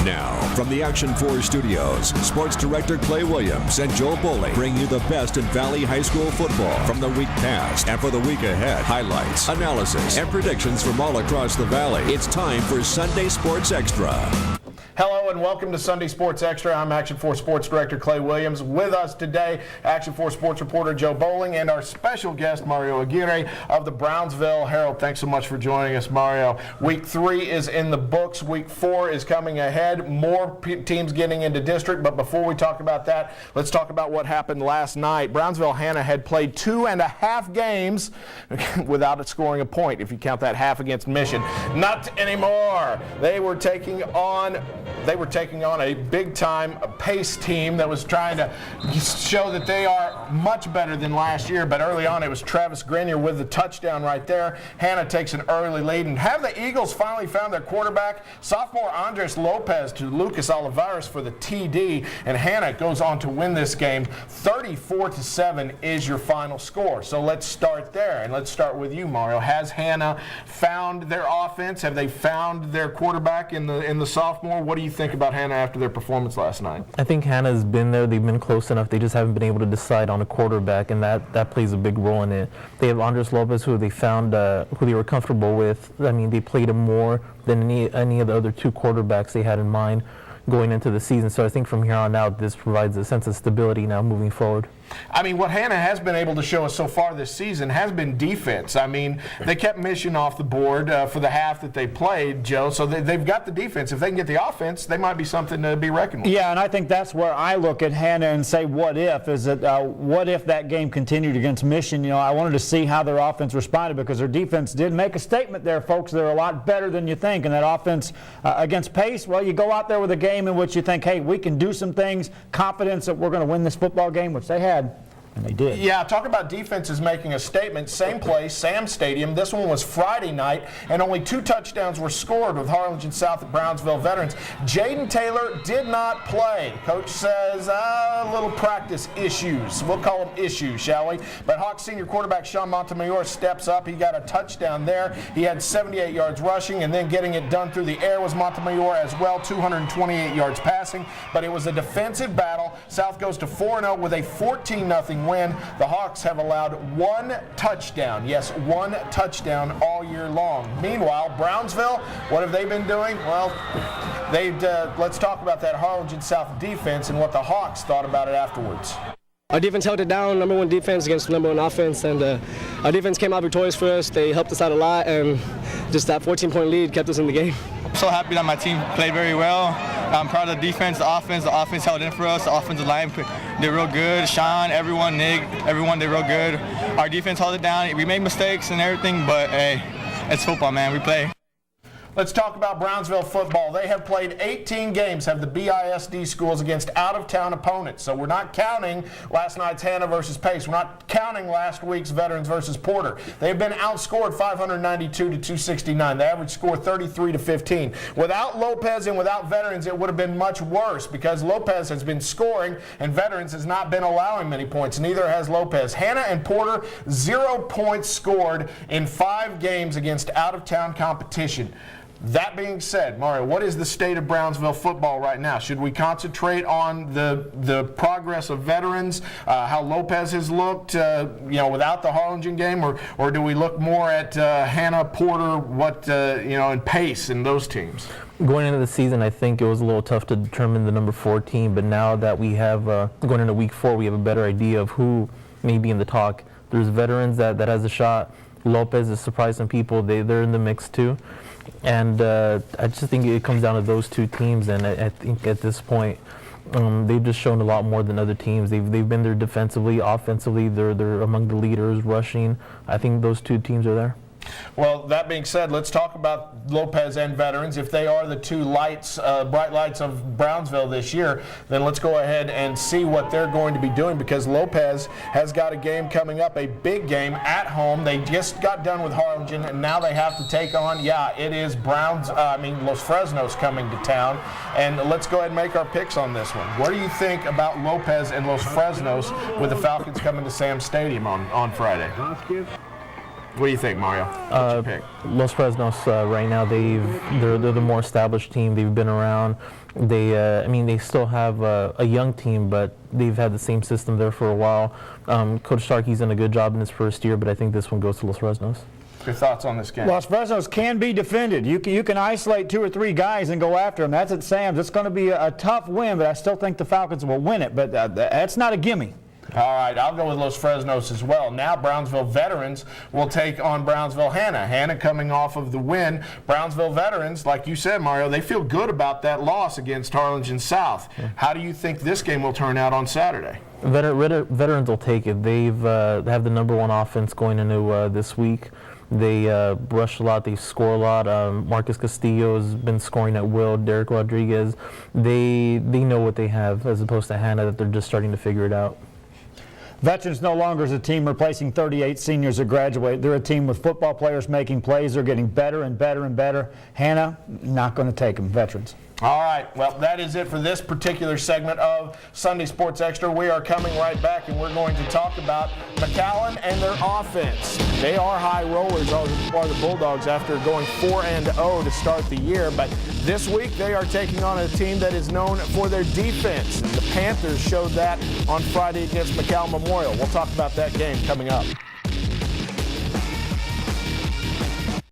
Now, from the Action 4 studios, Sports Director Clay Williams and Joe Bowling bring you the best in Valley High School football from the week past and for the week ahead. Highlights, analysis, and predictions from all across the Valley. It's time for Sunday Sports Extra. Hello and welcome to Sunday Sports Extra. I'm Action 4 Sports Director Clay Williams. With us today, Action 4 Sports reporter Joe Bowling and our special guest Mario Aguirre of the Brownsville Herald. Thanks so much for joining us, Mario. Week 3 is in the books. Week 4 is coming ahead. More teams getting into district. But before we talk about that, let's talk about what happened last night. Brownsville Hannah had played 2.5 games without scoring a point, if you count that half against Mission. Not anymore. They were taking on a big-time Pace team that was trying to show that they are much better than last year, but early on it was Travis Grenier with the touchdown right there. Hannah takes an early lead, and have the Eagles finally found their quarterback? Sophomore Andres Lopez to Lucas Olivares for the TD, and Hannah goes on to win this game. 34-7 is your final score. So let's start there, and let's start with you, Mario. Has Hannah found their offense? Have they found their quarterback in the sophomore? What do you think about Hannah after their performance last night? I think Hannah's been there. They've been close enough. They just haven't been able to decide on a quarterback, and that plays a big role in it. They have Andres Lopez, who they found, who they were comfortable with. I mean, they played him more than any of the other two quarterbacks they had in mind going into the season. So I think from here on out, this provides a sense of stability now moving forward. I mean, what Hannah has been able to show us so far this season has been defense. I mean, they kept Mission off the board for the half that they played, Joe, so they've got the defense. If they can get the offense, they might be something to be reckoned with. Yeah, and I think that's where I look at Hannah and say, what if? Is it what if that game continued against Mission? You know, I wanted to see how their offense responded because their defense did make a statement there, folks. They're a lot better than you think. And that offense against Pace, well, you go out there with a game in which you think, hey, we can do some things, confidence that we're going to win this football game, which they had. And they did. Yeah, talk about defenses making a statement. Same place, Sam Stadium. This one was Friday night, and only 2 touchdowns were scored with Harlingen South at Brownsville Veterans. Jaden Taylor did not play. Coach says little practice issues. We'll call them issues, shall we? But Hawks senior quarterback Sean Montemayor steps up. He got a touchdown there. He had 78 yards rushing, and then getting it done through the air was Montemayor as well, 228 yards passing. But it was a defensive battle. South goes to 4-0 with a 14-0 win. The Hawks have allowed 1 touchdown. Yes, 1 touchdown all year long. Meanwhile, Brownsville, what have they been doing? Well, let's talk about that Harlingen South defense and what the Hawks thought about it afterwards. Our defense held it down, number 1 defense against number 1 offense, and our defense came out victorious for us. They helped us out a lot, and just that 14-point lead kept us in the game. I'm so happy that my team played very well. I'm proud of the defense, the offense. The offense held in for us. The offensive line did real good. Sean, everyone, Nick, everyone did real good. Our defense held it down. We made mistakes and everything, but hey, it's football, man. We play. Let's talk about Brownsville football. They have played 18 games, have the BISD schools against out-of-town opponents. So we're not counting last night's Hannah versus Pace. We're not counting last week's Veterans versus Porter. They've been outscored 592-269. The average score 33-15. Without Lopez and without Veterans, it would have been much worse because Lopez has been scoring and Veterans has not been allowing many points. Neither has Lopez. Hannah and Porter, 0 points scored in 5 games against out-of-town competition. That being said, Mario, what is the state of Brownsville football right now? Should we concentrate on the progress of Veterans, how Lopez has looked, without the Harlingen game, or do we look more at Hannah, Porter, and Pace and those teams? Going into the season, I think it was a little tough to determine the number 4 team, but now that we have, going into week 4, we have a better idea of who may be in the talk. There's Veterans that has a shot. Lopez has surprised some people. They're in the mix too. And I just think it comes down to those 2 teams, and I think at this point they've just shown a lot more than other teams. They've been there defensively, offensively. They're among the leaders, rushing. I think those 2 teams are there. Well, that being said, let's talk about Lopez and Veterans. If they are the 2 bright lights of Brownsville this year, then let's go ahead and see what they're going to be doing because Lopez has got a game coming up, a big game at home. They just got done with Harlingen, and now they have to take on, it is Los Fresnos coming to town. And let's go ahead and make our picks on this one. What do you think about Lopez and Los Fresnos with the Falcons coming to Sam Stadium on Friday? What do you think, Mario? What's your pick? Los Fresnos right now, they're the more established team. They've been around. They still have a young team, but they've had the same system there for a while. Coach Starkey's done a good job in his first year, but I think this one goes to Los Fresnos. Your thoughts on this game? Los Fresnos can be defended. You can isolate 2 or 3 guys and go after them. That's at Sam's. It's going to be a tough win, but I still think the Falcons will win it. But that's not a gimme. All right, I'll go with Los Fresnos as well. Now Brownsville Veterans will take on Brownsville Hannah. Hannah coming off of the win. Brownsville Veterans, like you said, Mario, they feel good about that loss against Harlingen South. Yeah. How do you think this game will turn out on Saturday? Veterans will take it. They have the #1 offense going into this week. They rush a lot. They score a lot. Marcus Castillo has been scoring at will. Derek Rodriguez. They know what they have, as opposed to Hannah that they're just starting to figure it out. Veterans no longer is a team replacing 38 seniors that graduate. They're a team with football players making plays. They're getting better and better and better. Hannah, not going to take them. Veterans. All right, well, that is it for this particular segment of Sunday Sports Extra. We are coming right back, and we're going to talk about McAllen and their offense. They are high rollers, are the Bulldogs, after going 4-0 to start the year. But this week, they are taking on a team that is known for their defense. And the Panthers showed that on Friday against McAllen Memorial. We'll talk about that game coming up.